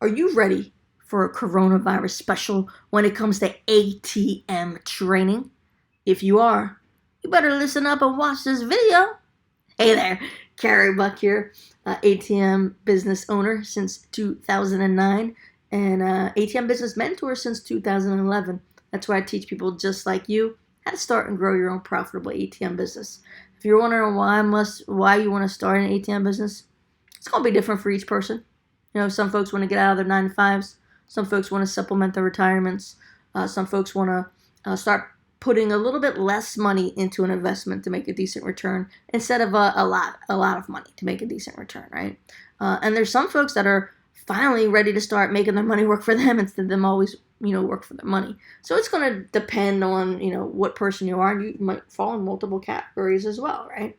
Are you ready for a coronavirus special when it comes to ATM training? If you are, you better listen up and watch this video. Hey there, Carey Buck here, ATM business owner since 2009 and ATM business mentor since 2011. That's why I teach people just like you how to start and grow your own profitable ATM business. If you're wondering why you want to start an ATM business, it's going to be different for each person. You know, some folks want to get out of their 9-to-5s. Some folks want to supplement their retirements. Some folks want to start putting a little bit less money into an investment to make a decent return instead of a lot of money to make a decent return, right? And there's some folks that are finally ready to start making their money work for them instead of them always, work for their money. So it's going to depend on, what person you are, and you might fall in multiple categories as well, right?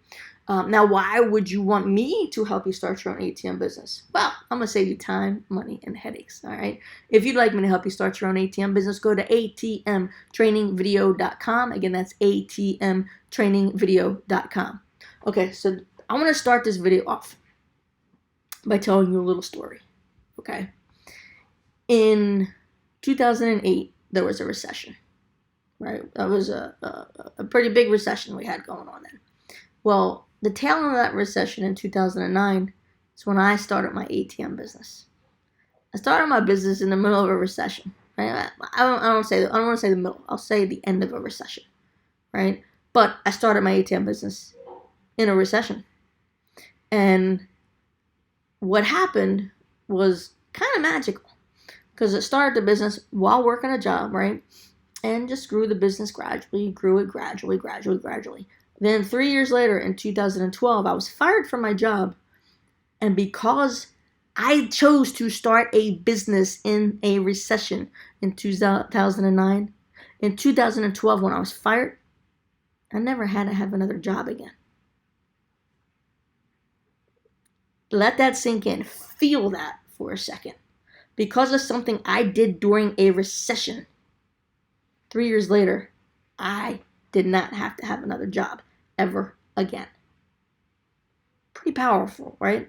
Now, why would you want me to help you start your own ATM business? Well, I'm going to save you time, money, and headaches, all right? If you'd like me to help you start your own ATM business, go to atmtrainingvideo.com. Again, that's atmtrainingvideo.com. Okay, so I want to start this video off by telling you a little story, okay? In 2008, there was a recession, right? That was a pretty big recession we had going on then. Well, the tail end of that recession in 2009 is when I started my ATM business. I started my business in the middle of a recession. Right? I don't want to say the middle. I'll say the end of a recession, right? But I started my ATM business in a recession, and what happened was kind of magical because it started the business while working a job, right? And just grew the business gradually, grew it gradually. Then 3 years later, in 2012, I was fired from my job. And because I chose to start a business in a recession in 2009, in 2012, when I was fired, I never had to have another job again. Let that sink in. Feel that for a second. Because of something I did during a recession, 3 years later, I did not have to have another job ever again. Pretty powerful, right?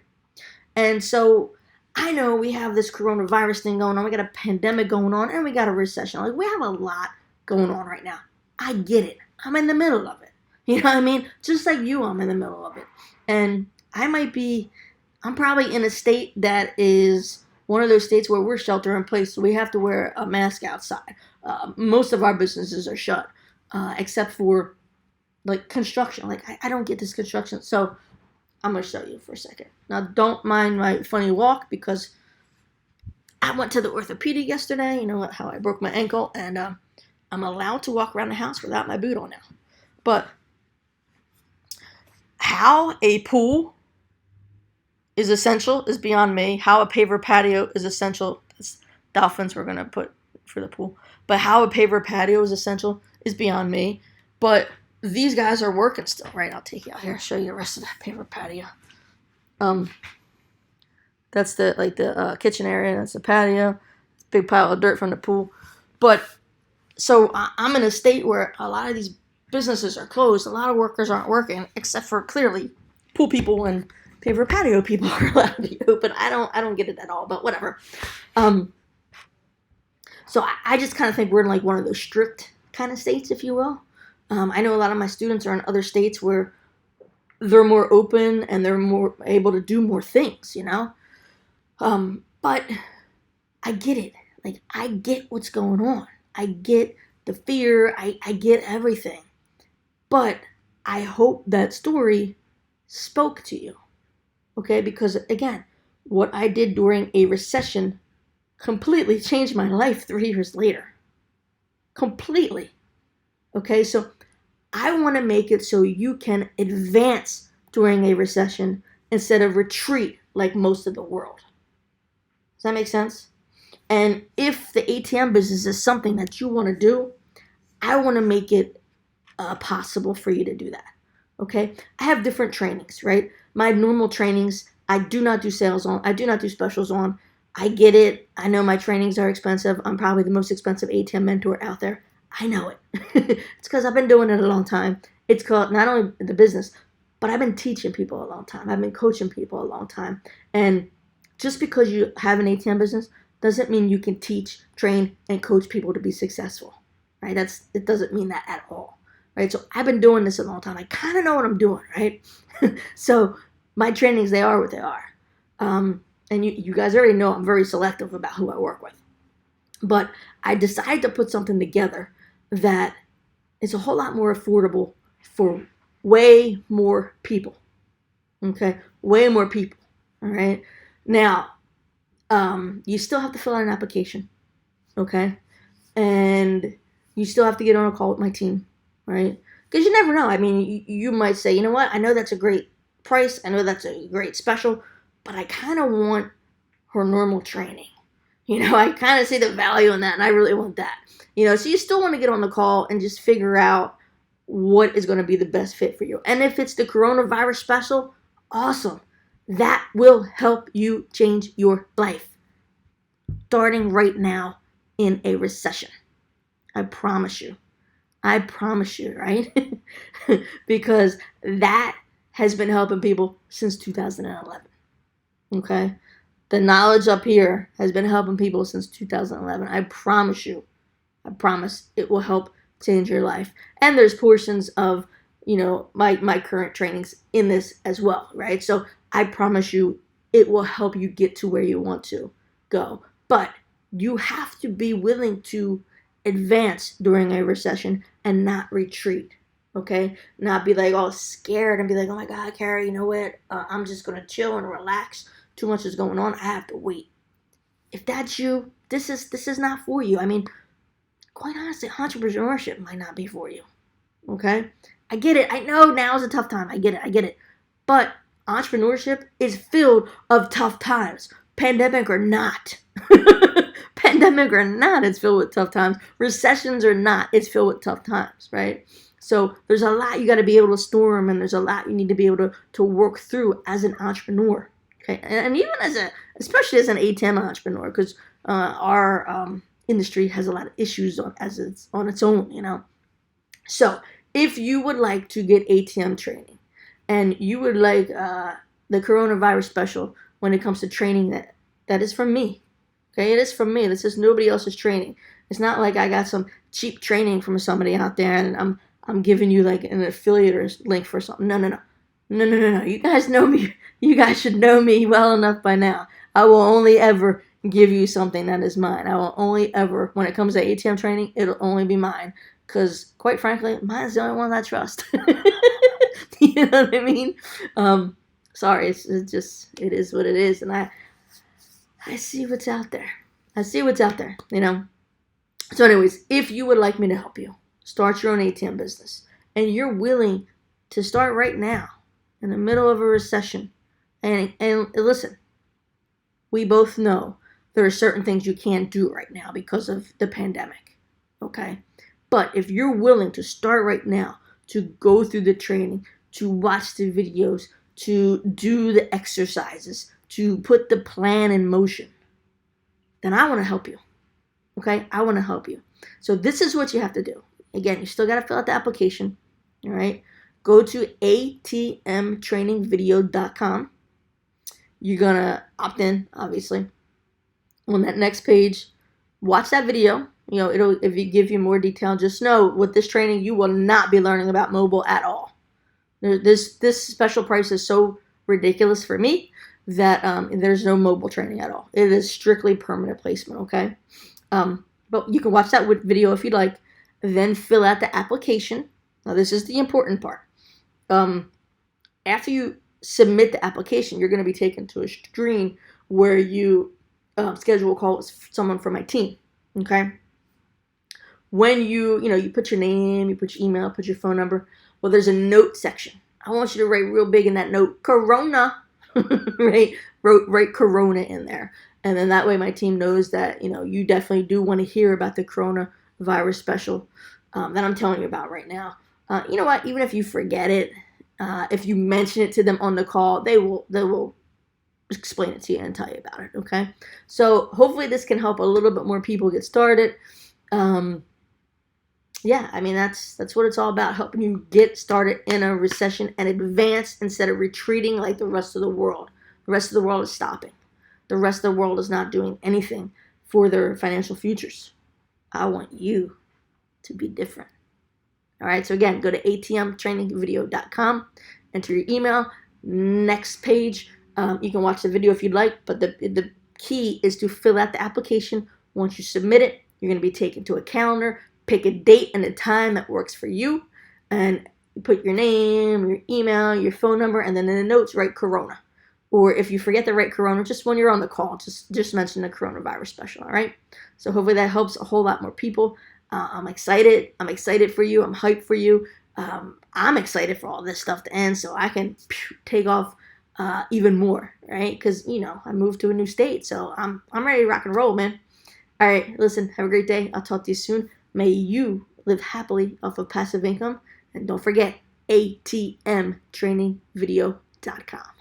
And so I know we have this coronavirus thing going on. We got a pandemic going on, and we got a recession. Like, we have a lot going on right now. I get it. I'm in the middle of it. You know what I mean? Just like you, I'm in the middle of it. And I'm probably in a state that is one of those states where we're shelter in place, so we have to wear a mask outside. Most of our businesses are shut, except for like construction. Like, I don't get this construction. So I'm going to show you for a second. Now, don't mind my funny walk because I went to the orthopedic yesterday. You know how I broke my ankle, and I'm allowed to walk around the house without my boot on now. But how a pool is essential is beyond me. How a paver patio is essential. That's dolphins we're going to put for the pool. But how a paver patio is essential is beyond me. But these guys are working still, right? I'll take you out here, show you the rest of that paver patio. That's the kitchen area. That's the patio. It's a big pile of dirt from the pool. But so I'm in a state where a lot of these businesses are closed. A lot of workers aren't working, except for clearly pool people and paver patio people are allowed to be open. I don't get it at all, but whatever. So I just kind of think we're in like one of those strict kind of states, if you will. I know a lot of my students are in other states where they're more open and they're more able to do more things, But I get it. Like, I get what's going on. I get the fear. I get everything. But I hope that story spoke to you, okay? Because, again, what I did during a recession completely changed my life 3 years later. Completely. Okay, so I want to make it so you can advance during a recession instead of retreat like most of the world. Does that make sense? And if the ATM business is something that you want to do, I want to make it possible for you to do that. Okay, I have different trainings, right? My normal trainings, I do not do sales on. I do not do specials on. I get it. I know my trainings are expensive. I'm probably the most expensive ATM mentor out there. I know it. It's because I've been doing it a long time. It's called not only the business, but I've been teaching people a long time. I've been coaching people a long time. And just because you have an ATM business doesn't mean you can teach, train, and coach people to be successful, right? It doesn't mean that at all, right? So I've been doing this a long time. I kind of know what I'm doing, right? So my trainings, they are what they are. And you guys already know I'm very selective about who I work with. But I decided to put something together that is a whole lot more affordable for way more people. Okay? Way more people. All right? Now, you still have to fill out an application. Okay? And you still have to get on a call with my team. Right? Because you never know. I mean, you might say, you know what? I know that's a great price. I know that's a great special. But I kind of want her normal training. I kind of see the value in that, and I really want that. So you still want to get on the call and just figure out what is going to be the best fit for you. And if it's the coronavirus special, awesome. That will help you change your life. Starting right now in a recession. I promise you. Right? Because that has been helping people since 2011. Okay? The knowledge up here has been helping people since 2011. I promise you. I promise it will help change your life. And there's portions of, my current trainings in this as well, right? So I promise you it will help you get to where you want to go. But you have to be willing to advance during a recession and not retreat, okay? Not be like all scared and be like, oh my God, Carey, you know what? I'm just going to chill and relax. Too much is going on. I have to wait. If that's you, this is not for you. I mean, quite honestly, entrepreneurship might not be for you. Okay? I get it. I know now is a tough time. I get it. But entrepreneurship is filled of tough times. Pandemic or not. Pandemic or not, it's filled with tough times. Recessions or not, it's filled with tough times, right? So there's a lot you got to be able to storm, and there's a lot you need to be able to work through as an entrepreneur. Okay, and even especially as an ATM entrepreneur, because our industry has a lot of issues on its own, So if you would like to get ATM training, and you would like the coronavirus special when it comes to training, that is from me. Okay, it is from me. This is nobody else's training. It's not like I got some cheap training from somebody out there, and I'm giving you like an affiliate or link for something. No. You guys know me. You guys should know me well enough by now. I will only ever give you something that is mine. I will only ever, when it comes to ATM training, it'll only be mine. Because, quite frankly, mine's the only one I trust. You know what I mean? Sorry, it is what it is. And I see what's out there. So anyways, if you would like me to help you start your own ATM business, and you're willing to start right now in the middle of a recession, and listen, we both know there are certain things you can't do right now because of the pandemic, okay? But if you're willing to start right now, to go through the training, to watch the videos, to do the exercises, to put the plan in motion, then I want to help you, okay? I want to help you. So this is what you have to do. Again, you still got to fill out the application, all right? Go to atmtrainingvideo.com. You're going to opt in, obviously. On that next page, watch that video. If it give you more detail, just know with this training, you will not be learning about mobile at all. This special price is so ridiculous for me that there's no mobile training at all. It is strictly permanent placement, okay? But you can watch that video if you'd like, then fill out the application. Now, this is the important part. After you submit the application, you're going to be taken to a screen where you schedule a call with someone from my team, okay? When you put your name, you put your email, put your phone number, well, there's a note section. I want you to write real big in that note, Corona, right? Write Corona in there. And then that way my team knows that, you definitely do want to hear about the coronavirus special that I'm telling you about right now. You know what? Even if you forget it, if you mention it to them on the call, they will explain it to you and tell you about it, okay? So hopefully this can help a little bit more people get started. Yeah, I mean, that's what it's all about, helping you get started in a recession and advance instead of retreating like the rest of the world. The rest of the world is stopping. The rest of the world is not doing anything for their financial futures. I want you to be different. All right, so again, go to atmtrainingvideo.com, enter your email, next page. You can watch the video if you'd like, but the key is to fill out the application. Once you submit it, you're going to be taken to a calendar. Pick a date and a time that works for you, and you put your name, your email, your phone number, and then in the notes, write Corona. Or if you forget to write Corona, just when you're on the call, just mention the coronavirus special, all right? So hopefully that helps a whole lot more people. I'm excited. I'm excited for you. I'm hyped for you. I'm excited for all this stuff to end so I can take off even more, right? Because, you know, I moved to a new state, so I'm ready to rock and roll, man. All right, listen, have a great day. I'll talk to you soon. May you live happily off of passive income. And don't forget, ATMtrainingvideo.com.